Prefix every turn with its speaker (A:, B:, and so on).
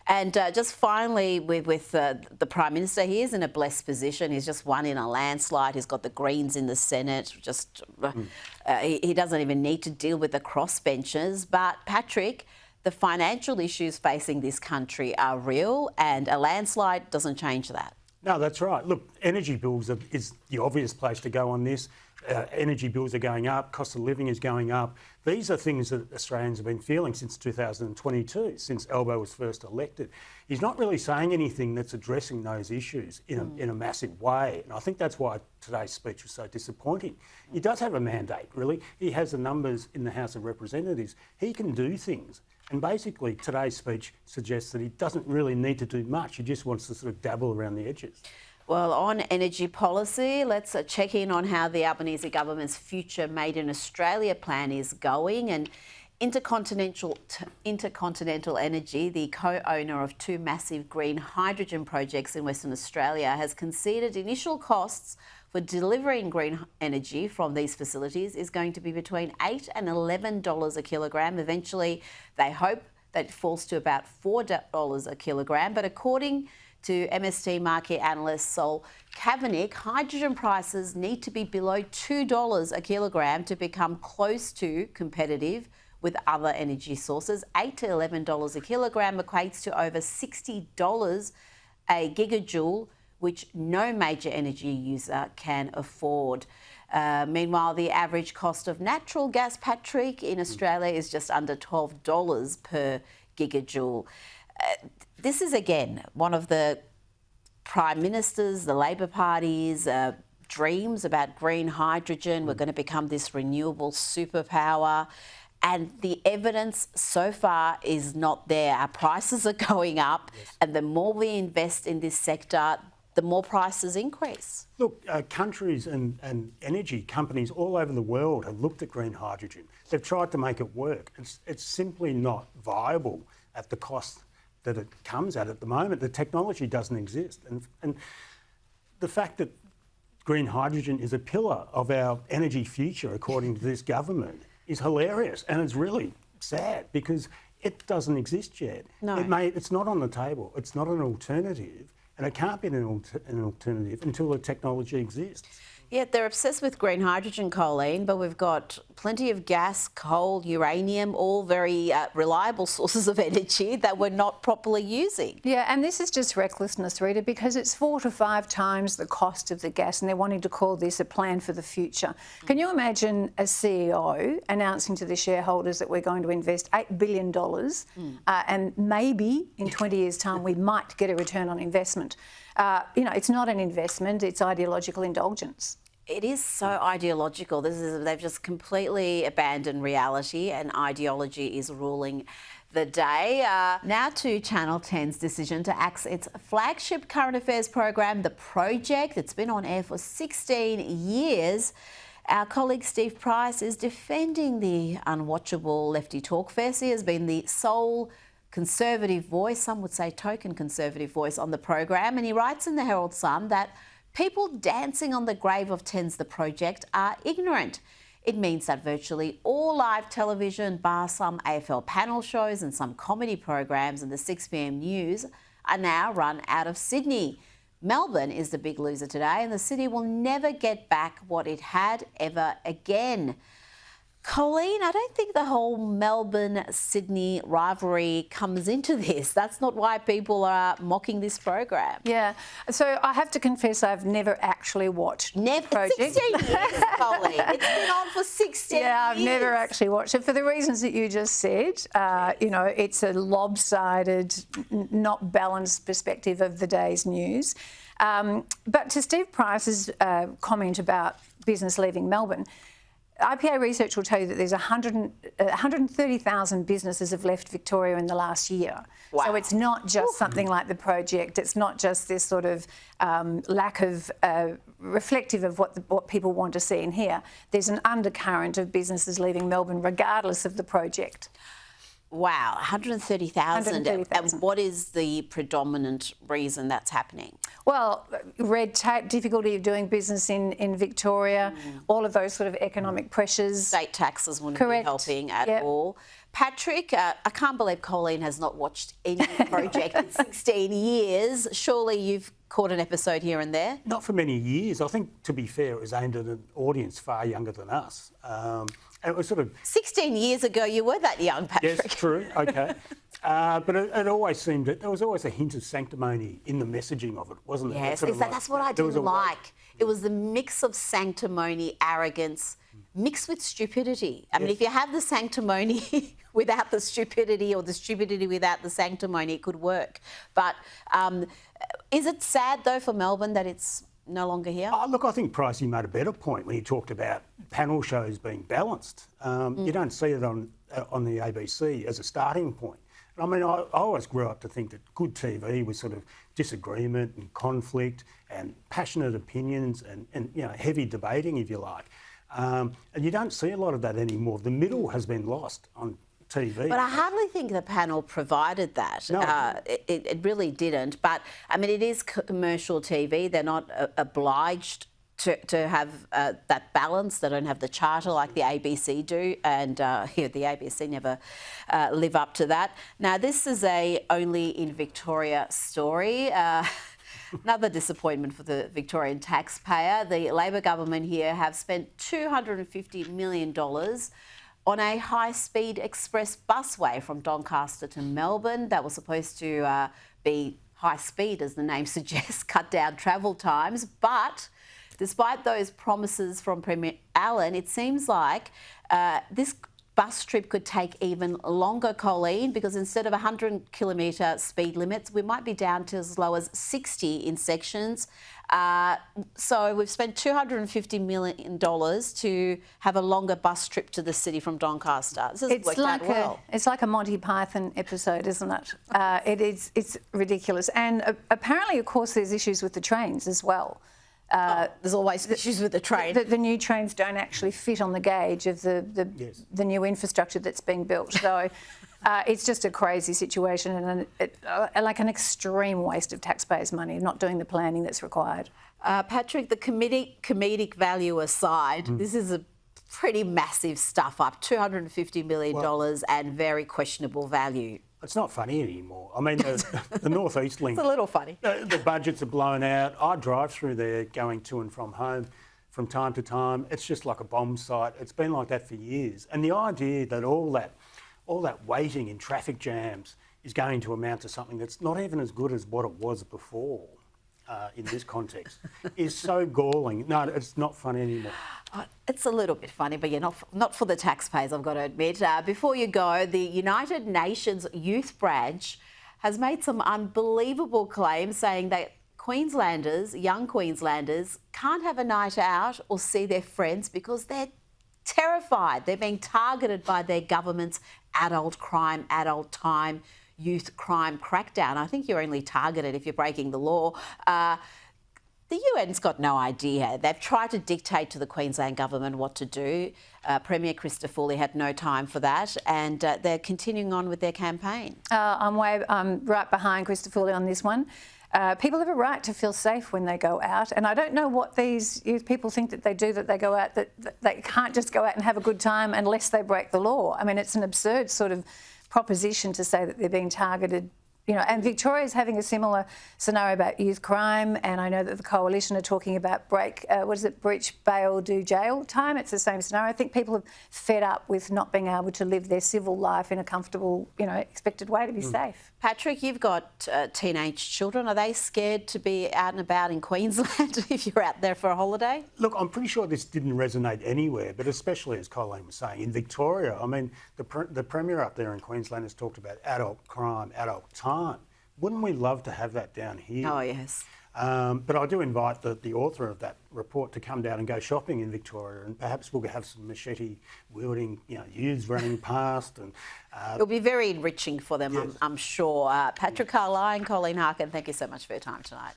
A: And just finally, with the Prime Minister, he is in a blessed position. He's just won in a landslide. He's got the Greens in the Senate. He doesn't even need to deal with the crossbenchers. But, Patrick, the financial issues facing this country are real, and a landslide doesn't change that.
B: No, that's right. Look, energy bills is the obvious place to go on this. Energy bills are going up, cost of living is going up. These are things that Australians have been feeling since 2022, since Albo was first elected. He's not really saying anything that's addressing those issues in a massive way. And I think that's why today's speech was so disappointing. He does have a mandate, really. He has the numbers in the House of Representatives. He can do things. And basically, today's speech suggests that he doesn't really need to do much. He just wants to sort of dabble around the edges.
A: Well, on energy policy, let's check in on how the Albanese government's future Made in Australia plan is going. And Intercontinental Energy, the co-owner of two massive green hydrogen projects in Western Australia, has conceded initial costs for delivering green energy from these facilities is going to be between $8 and $11 a kilogram. Eventually, they hope that it falls to about $4 a kilogram. But according to MST market analyst Sol Kavanagh, hydrogen prices need to be below $2 a kilogram to become close to competitive with other energy sources. $8 to $11 a kilogram equates to over $60 a gigajoule, which no major energy user can afford. Meanwhile, the average cost of natural gas, Patrick, in Australia is just under $12 per gigajoule. This is, again, one of the Prime Minister's, the Labor Party's dreams about green hydrogen. We're going to become this renewable superpower. And the evidence so far is not there. Our prices are going up, and the more we invest in this sector, the more prices increase.
B: Look, countries and energy companies all over the world have looked at green hydrogen. They've tried to make it work. It's simply not viable at the cost that it comes at the moment. The technology doesn't exist. And the fact that green hydrogen is a pillar of our energy future, according to this government, is hilarious. And it's really sad because it doesn't exist yet.
A: No.
B: It's not on the table. It's not an alternative. And it can't be an alternative until the technology exists.
A: Yeah, they're obsessed with green hydrogen, Carlyon, but we've got plenty of gas, coal, uranium, all very reliable sources of energy that we're not properly using.
C: Yeah, and this is just recklessness, Rita, because it's 4 to 5 times the cost of the gas, and they're wanting to call this a plan for the future. Can you imagine a CEO announcing to the shareholders that we're going to invest $8 billion and maybe in 20 years' time we might get a return on investment? It's not an investment, it's ideological indulgence.
A: It is so ideological. They've just completely abandoned reality, and ideology is ruling the day. Now to Channel 10's decision to axe its flagship current affairs program, The Project. It's been on air for 16 years. Our colleague Steve Price is defending the unwatchable Lefty Talk Fest. He has been the sole conservative voice, some would say token conservative voice, on the program, and he writes in the Herald Sun that people dancing on the grave of 10's The Project are ignorant. It means that virtually all live television, bar some AFL panel shows and some comedy programs and the 6 p.m. news, are now run out of Sydney. Melbourne is the big loser today, and the city will never get back what it had ever again. Colleen, I don't think the whole Melbourne-Sydney rivalry comes into this. That's not why people are mocking this program.
C: Yeah, so I have to confess I've never actually watched the Project.
A: 16 years, Colleen. It's been on for 16 years.
C: Yeah, I've never actually watched it for the reasons that you just said. It's a lopsided, not balanced perspective of the day's news. But to Steve Price's comment about business leaving Melbourne, IPA research will tell you that there's 130,000 businesses have left Victoria in the last year.
A: Wow.
C: So it's not just something like The Project. It's not just this sort of lack of reflective of what people want to see and hear. There's an undercurrent of businesses leaving Melbourne regardless of The Project.
A: Wow, 130,000. And what is the predominant reason that's happening?
C: Well, red tape, difficulty of doing business in Victoria, all of those sort of economic pressures.
A: State taxes wouldn't be helping at all. Patrick, I can't believe Carlyon has not watched any project in 16 years. Surely you've caught an episode here and there?
B: Not for many years. I think, to be fair, it was aimed at an audience far younger than us. It was sort of...
A: 16 years ago, you were that young, Patrick.
B: Yes, true, okay. But it always seemed that there was always a hint of sanctimony in the messaging of it, wasn't there?
A: Yes,
B: Sort of
A: that's what I didn't like. It was the mix of sanctimony, arrogance, mixed with stupidity. I mean, if you have the sanctimony without the stupidity, or the stupidity without the sanctimony, it could work. But is it sad, though, for Melbourne that it's no longer here?
B: Oh, look, I think Pricey made a better point when he talked about panel shows being balanced. You don't see it on the ABC as a starting point. I mean, I always grew up to think that good TV was sort of disagreement and conflict and passionate opinions and you know, heavy debating, if you like. And you don't see a lot of that anymore. The middle has been lost on TV.
A: But I hardly think the panel provided that.
B: No.
A: It really didn't. But, I mean, it is commercial TV. They're not obliged to have that balance. They don't have the charter like the ABC do, and the ABC never live up to that. Now, this is a only in Victoria story. Another disappointment for the Victorian taxpayer. The Labor government here have spent $250 million on a high-speed express busway from Doncaster to Melbourne. That was supposed to be high speed, as the name suggests, cut down travel times. But despite those promises from Premier Allen, it seems like this bus trip could take even longer, Carlyon, because instead of 100-kilometre speed limits, we might be down to as low as 60 in sections. So we've spent $250 million to have a longer bus trip to the city from Doncaster. This has worked out well.
C: It's like a Monty Python episode, isn't it? It's ridiculous. And apparently, of course, there's issues with the trains as well.
A: There's always issues with the train.
C: The new trains don't actually fit on the gauge of the new infrastructure that's being built. So it's just a crazy situation and like an extreme waste of taxpayers' money, not doing the planning that's required.
A: Patrick, the comedic value aside, this is a pretty massive stuff up, $250 million and very questionable value.
B: It's not funny anymore. I mean, the North East Link...
A: It's a little funny.
B: The budgets are blown out. I drive through there going to and from home from time to time. It's just like a bomb site. It's been like that for years. And the idea that all that waiting in traffic jams is going to amount to something that's not even as good as what it was before in this context is so galling. No, it's not funny anymore.
A: It's a little bit funny, but not for the taxpayers, I've got to admit. Before you go, the United Nations Youth Branch has made some unbelievable claims saying that young Queenslanders, can't have a night out or see their friends because they're terrified. They're being targeted by their government's adult crime, adult time, youth crime crackdown. I think you're only targeted if you're breaking the law. The UN's got no idea. They've tried to dictate to the Queensland government what to do. Premier Christofouli had no time for that, and they're continuing on with their campaign.
C: I'm right behind Christofouli on this one. People have a right to feel safe when they go out, and I don't know what these youth people think that they do, that they go out, that they can't just go out and have a good time unless they break the law. I mean, it's an absurd sort of proposition to say that they're being targeted. You know, and Victoria's having a similar scenario about youth crime, and I know that the Coalition are talking about breach bail, do jail time. It's the same scenario. I think people are fed up with not being able to live their civil life in a comfortable, expected way to be safe.
A: Patrick, you've got teenage children. Are they scared to be out and about in Queensland if you're out there for a holiday?
B: Look, I'm pretty sure this didn't resonate anywhere, but especially, as Carlyon was saying, in Victoria, I mean, the Premier up there in Queensland has talked about adult crime, adult time. Wouldn't we love to have that down here?
A: Oh, yes.
B: But I do invite the author of that report to come down and go shopping in Victoria, and perhaps we'll have some machete-wielding youths running past. And
A: it'll be very enriching for them, yes. I'm sure. Patrick Carlyon, Carlyon Harkin, thank you so much for your time tonight.